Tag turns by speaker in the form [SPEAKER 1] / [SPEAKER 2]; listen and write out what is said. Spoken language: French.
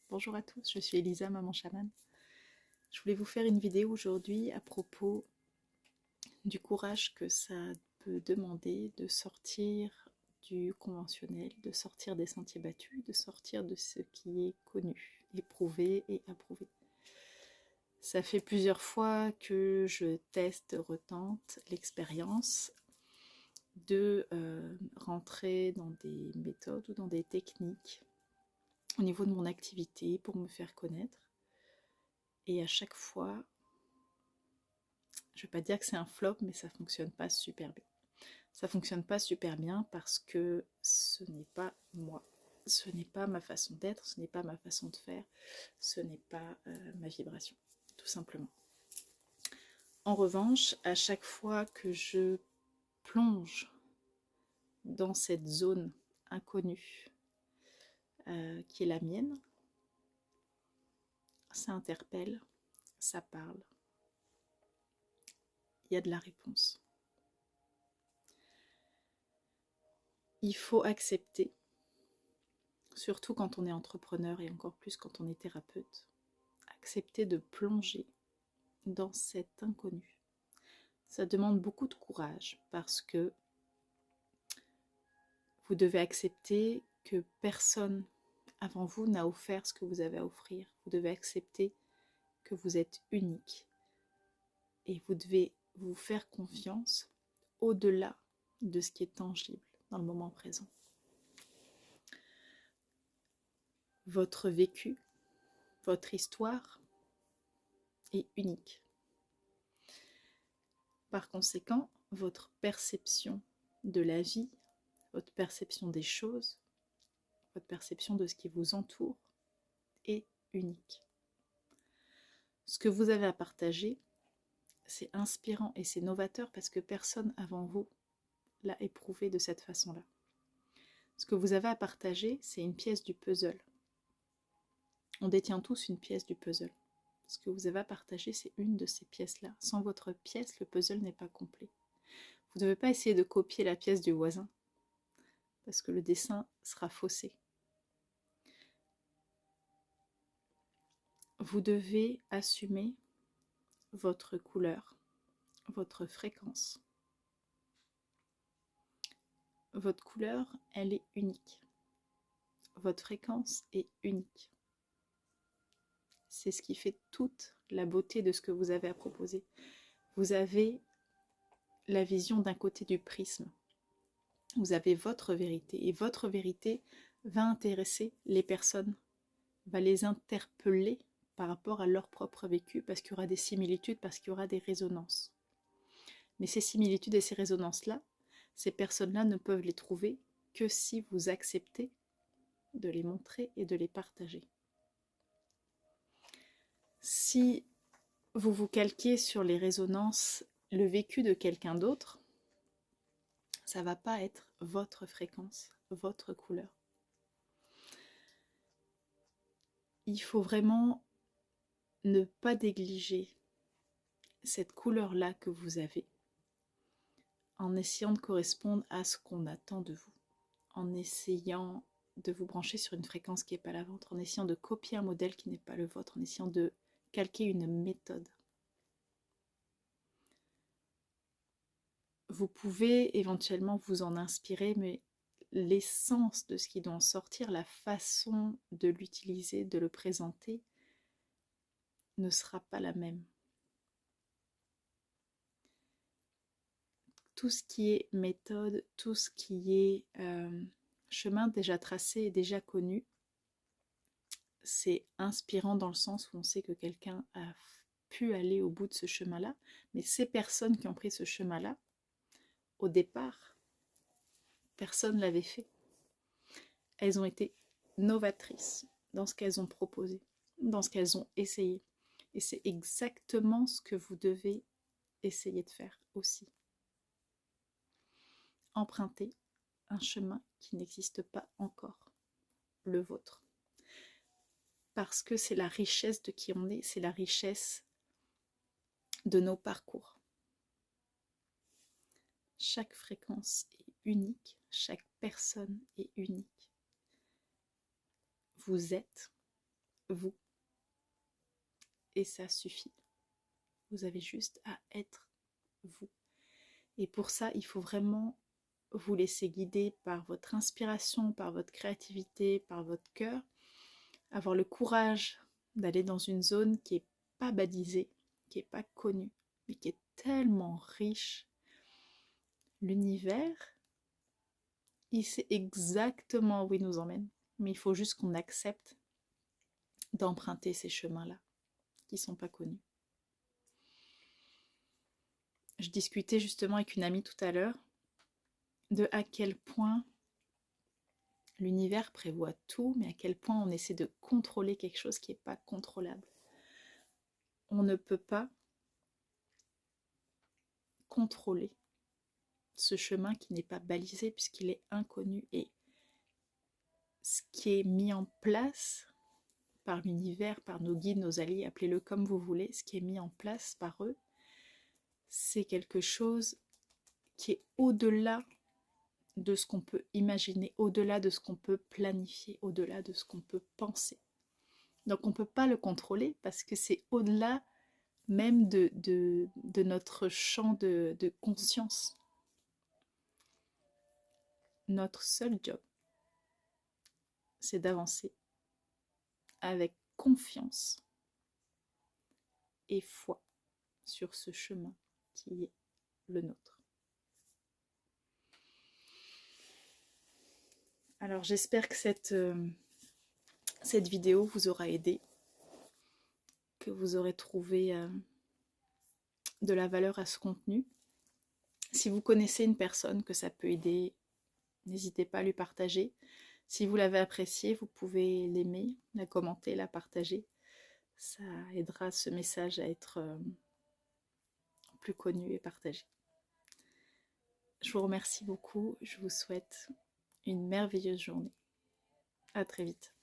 [SPEAKER 1] Bonjour à tous, je suis Elisa, maman chamane. Je voulais vous faire une vidéo aujourd'hui à propos du courage que ça peut demander de sortir du conventionnel, de sortir des sentiers battus, de sortir de ce qui est connu, éprouvé et approuvé. Ça fait plusieurs fois que je teste, retente l'expérience de rentrer dans des méthodes ou dans des techniques au niveau de mon activité pour me faire connaître. Et à chaque fois, je ne vais pas dire que c'est un flop, mais ça ne fonctionne pas super bien. Ça ne fonctionne pas super bien parce que ce n'est pas moi. Ce n'est pas ma façon d'être, ce n'est pas ma façon de faire, ce n'est pas ma vibration, tout simplement. En revanche, à chaque fois que je plonge dans cette zone inconnue qui est la mienne, ça interpelle, ça parle, il y a de la réponse. Il faut accepter, surtout quand on est entrepreneur et encore plus quand on est thérapeute, accepter de plonger dans cet inconnu. Ça demande beaucoup de courage parce que vous devez accepter que personne avant vous n'a offert ce que vous avez à offrir. Vous devez accepter que vous êtes unique et vous devez vous faire confiance au-delà de ce qui est tangible dans le moment présent. Votre vécu, votre histoire est unique. Par conséquent, votre perception de la vie, votre perception des choses, votre perception de ce qui vous entoure est unique. Ce que vous avez à partager, c'est inspirant et c'est novateur parce que personne avant vous l'a éprouvé de cette façon-là. Ce que vous avez à partager, c'est une pièce du puzzle. On détient tous une pièce du puzzle. Ce que vous avez à partager, c'est une de ces pièces-là. Sans votre pièce, le puzzle n'est pas complet. Vous ne devez pas essayer de copier la pièce du voisin parce que le dessin sera faussé. Vous devez assumer votre couleur, votre fréquence. Votre couleur, elle est unique. Votre fréquence est unique. C'est ce qui fait toute la beauté de ce que vous avez à proposer. Vous avez la vision d'un côté du prisme. Vous avez votre vérité et votre vérité va intéresser les personnes, va les interpeller par rapport à leur propre vécu parce qu'il y aura des similitudes, parce qu'il y aura des résonances. Mais ces similitudes et ces résonances-là, ces personnes-là ne peuvent les trouver que si vous acceptez de les montrer et de les partager. Si vous vous calquez sur les résonances, le vécu de quelqu'un d'autre, ça ne va pas être votre fréquence, votre couleur. Il faut vraiment ne pas négliger cette couleur-là que vous avez en essayant de correspondre à ce qu'on attend de vous, en essayant de vous brancher sur une fréquence qui n'est pas la vôtre, en essayant de copier un modèle qui n'est pas le vôtre, en essayant de calquer une méthode. Vous pouvez éventuellement vous en inspirer, mais l'essence de ce qui doit en sortir, la façon de l'utiliser, de le présenter, ne sera pas la même. Tout ce qui est méthode, tout ce qui est chemin déjà tracé et déjà connu, c'est inspirant dans le sens où on sait que quelqu'un a pu aller au bout de ce chemin-là, mais ces personnes qui ont pris ce chemin-là, au départ, personne ne l'avait fait. Elles ont été novatrices dans ce qu'elles ont proposé, dans ce qu'elles ont essayé. Et c'est exactement ce que vous devez essayer de faire aussi. Emprunter un chemin qui n'existe pas encore, le vôtre. Parce que c'est la richesse de qui on est, c'est la richesse de nos parcours. Chaque fréquence est unique, chaque personne est unique. Vous êtes vous. Et ça suffit. Vous avez juste à être vous. Et pour ça, il faut vraiment vous laisser guider par votre inspiration, par votre créativité, par votre cœur. Avoir le courage d'aller dans une zone qui n'est pas balisée, qui n'est pas connue, mais qui est tellement riche. L'univers, il sait exactement où il nous emmène. Mais il faut juste qu'on accepte d'emprunter ces chemins-là, qui ne sont pas connus. Je discutais justement avec une amie tout à l'heure de à quel point l'univers prévoit tout, mais à quel point on essaie de contrôler quelque chose qui n'est pas contrôlable. On ne peut pas contrôler ce chemin qui n'est pas balisé puisqu'il est inconnu. Et ce qui est mis en place par l'univers, par nos guides, nos alliés, appelez-le comme vous voulez, ce qui est mis en place par eux, c'est quelque chose qui est au-delà de ce qu'on peut imaginer, au-delà de ce qu'on peut planifier, au-delà de ce qu'on peut penser. Donc on ne peut pas le contrôler parce que c'est au-delà même de notre champ de conscience. Notre seul job, c'est d'avancer avec confiance et foi sur ce chemin qui est le nôtre. Alors j'espère que cette vidéo vous aura aidé, que vous aurez trouvé de la valeur à ce contenu. Si vous connaissez une personne que ça peut aider, n'hésitez pas à lui partager. Si vous l'avez apprécié, vous pouvez l'aimer, la commenter, la partager. Ça aidera ce message à être plus connu et partagé. Je vous remercie beaucoup. Je vous souhaite une merveilleuse journée. À très vite.